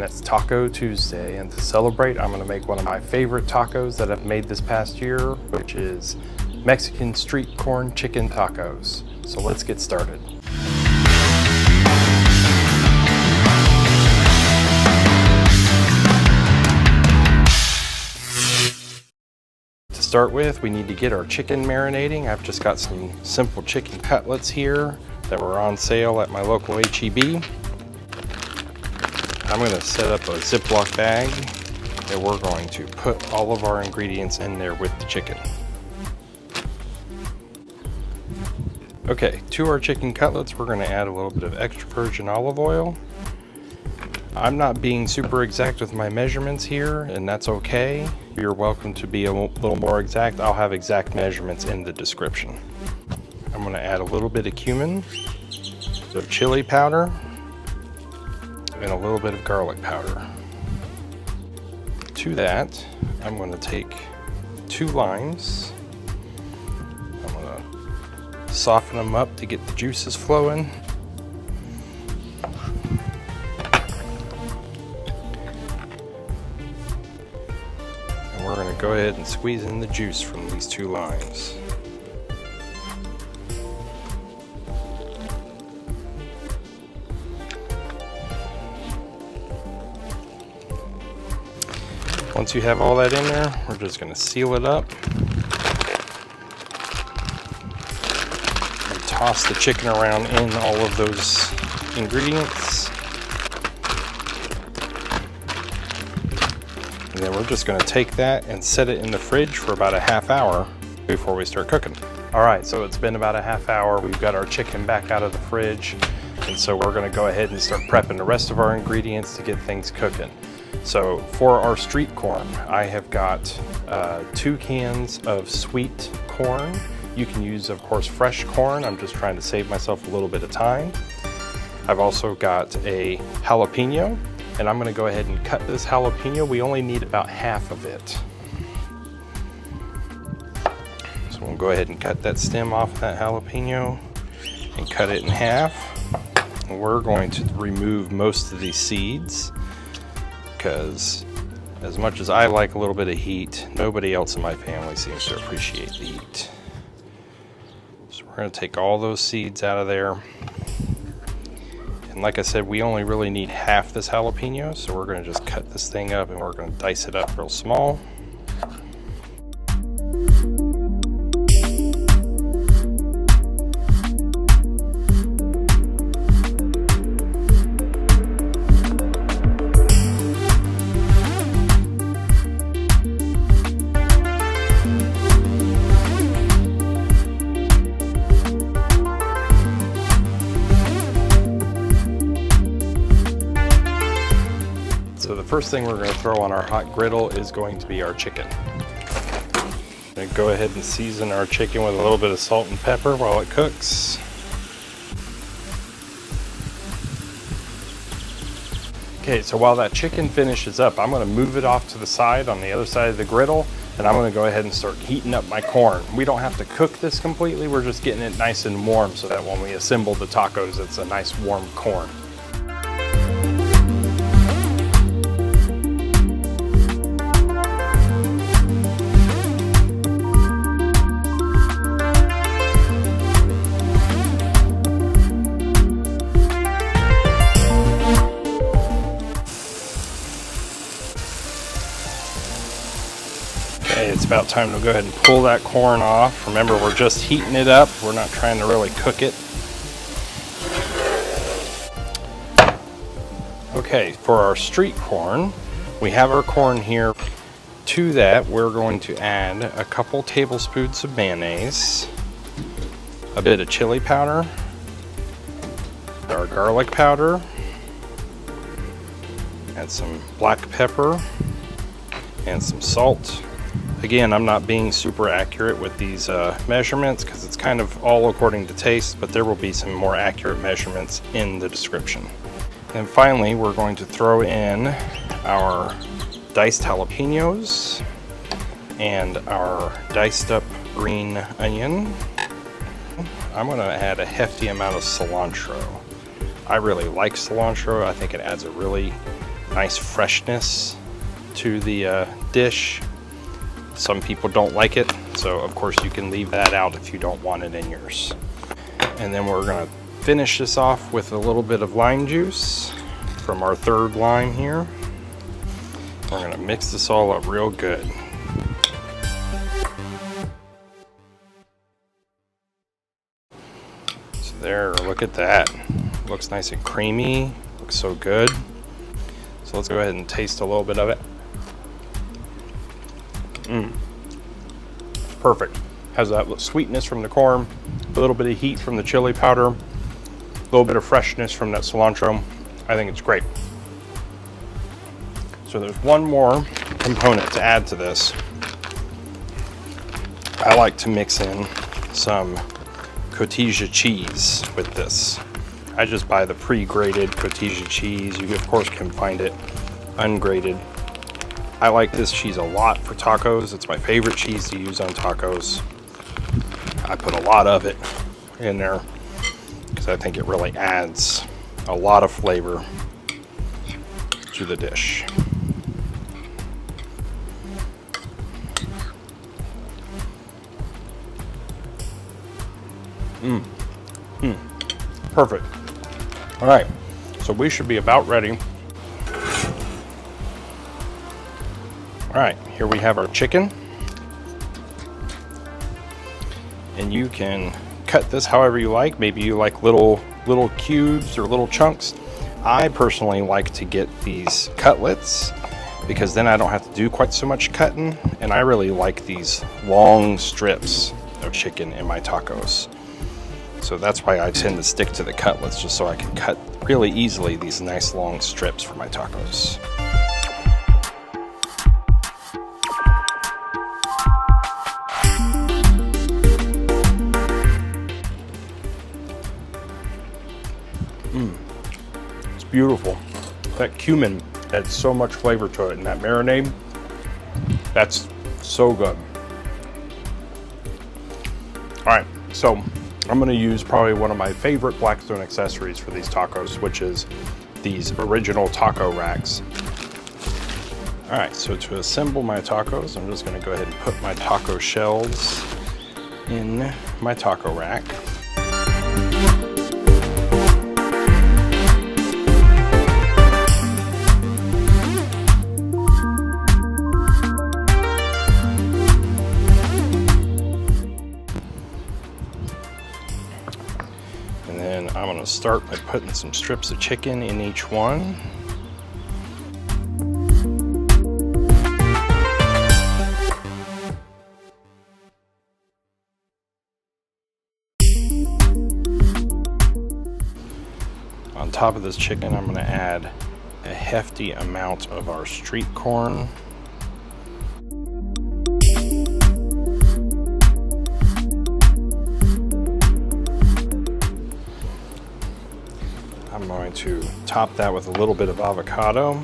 It's Taco Tuesday, and to celebrate, I'm gonna make one of my favorite tacos that I've made this past year, which is Mexican street corn chicken tacos. So let's get started. To start with, we need to get our chicken marinating. I've just got some simple chicken cutlets here that were on sale at my local H-E-B. I'm going to set up a Ziploc bag and we're going to put all of our ingredients in there with the chicken. Okay, to our chicken cutlets, we're going to add a little bit of extra virgin olive oil. I'm not being super exact with my measurements here, and that's okay. You're welcome to be a little more exact. I'll have exact measurements in the description. I'm going to add a little bit of cumin, some chili powder, and a little bit of garlic powder. To that, I'm going to take 2 limes. I'm going to soften them up to get the juices flowing. And we're going to go ahead and squeeze in the juice from these 2 limes. Once you have all that in there, we're just going to seal it up. And toss the chicken around in all of those ingredients. And then we're just going to take that and set it in the fridge for about a half hour before we start cooking. All right, so it's been about a half hour. We've got our chicken back out of the fridge. And so we're going to go ahead and start prepping the rest of our ingredients to get things cooking. So for our street corn, I have got 2 cans of sweet corn. You can use, of course, fresh corn. I'm just trying to save myself a little bit of time. I've also got a jalapeno, and I'm going to go ahead and cut this jalapeno. We only need about half of it. So we'll go ahead and cut that stem off that jalapeno and cut it in half. And we're going to remove most of these seeds, because as much as I like a little bit of heat, nobody else in my family seems to appreciate the heat. So we're going to take all those seeds out of there. And like I said, we only really need half this jalapeno, so we're going to just cut this thing up and we're going to dice it up real small. So the first thing we're going to throw on our hot griddle is going to be our chicken. I'm going to go ahead and season our chicken with a little bit of salt and pepper while it cooks. Okay, so while that chicken finishes up, I'm going to move it off to the side on the other side of the griddle, and I'm going to go ahead and start heating up my corn. We don't have to cook this completely, we're just getting it nice and warm so that when we assemble the tacos, it's a nice warm corn. It's about time to go ahead and pull that corn off. Remember, we're just heating it up. We're not trying to really cook it. Okay, for our street corn, we have our corn here. To that, we're going to add a couple tablespoons of mayonnaise, a bit of chili powder, our garlic powder, add some black pepper, and some salt. Again, I'm not being super accurate with these measurements because it's kind of all according to taste, but there will be some more accurate measurements in the description. And finally, we're going to throw in our diced jalapenos and our diced up green onion. I'm gonna add a hefty amount of cilantro. I really like cilantro. I think it adds a really nice freshness to the dish. Some people don't like it, so of course you can leave that out if you don't want it in yours. And then we're gonna finish this off with a little bit of lime juice from our third lime here. We're gonna mix this all up real good. So there, look at that. Looks nice and creamy, looks so good. So let's go ahead and taste a little bit of it. Perfect. Has that sweetness from the corn, a little bit of heat from the chili powder, a little bit of freshness from that cilantro. I think it's great. So there's one more component to add to this. I like to mix in some cotija cheese with this. I just buy the pre-grated cotija cheese. You of course can find it ungrated. I like this cheese a lot for tacos. It's my favorite cheese to use on tacos. I put a lot of it in there because I think it really adds a lot of flavor to the dish. Perfect. All right, so we should be about ready. All right, here we have our chicken. And you can cut this however you like. Maybe you like little cubes or little chunks. I personally like to get these cutlets because then I don't have to do quite so much cutting. And I really like these long strips of chicken in my tacos. So that's why I tend to stick to the cutlets, just so I can cut really easily these nice long strips for my tacos. It's beautiful. That cumin adds so much flavor to it, and that marinade, that's so good. All right, so I'm gonna use probably one of my favorite Blackstone accessories for these tacos, which is these original taco racks. All right, so to assemble my tacos, I'm just gonna go ahead and put my taco shells in my taco rack. I'm going to start by putting some strips of chicken in each one. On top of this chicken, I'm going to add a hefty amount of our street corn. I'm going to top that with a little bit of avocado.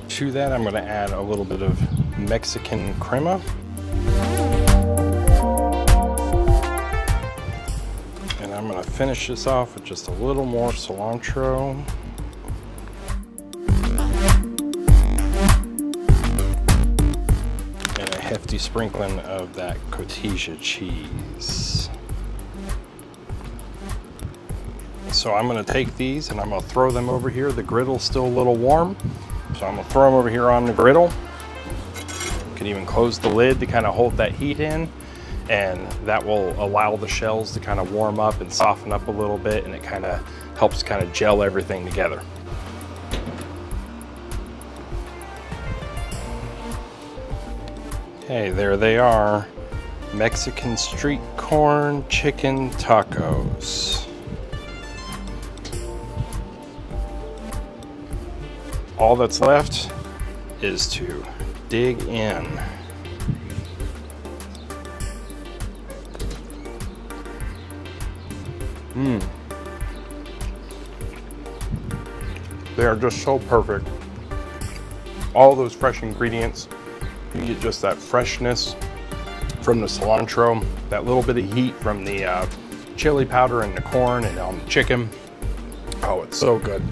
To that, I'm going to add a little bit of Mexican crema. And I'm going to finish this off with just a little more cilantro. Hefty sprinkling of that cotija cheese. So I'm going to take these and I'm going to throw them over here. The griddle's still a little warm, so I'm going to throw them over here on the griddle. You can even close the lid to kind of hold that heat in, and that will allow the shells to kind of warm up and soften up a little bit, and it kind of helps kind of gel everything together. Okay, there they are. Mexican street corn chicken tacos. All that's left is to dig in. They are just so perfect. All those fresh ingredients. You get just that freshness, from the cilantro, that little bit of heat from the chili powder and the corn and on the chicken. Oh, it's so good.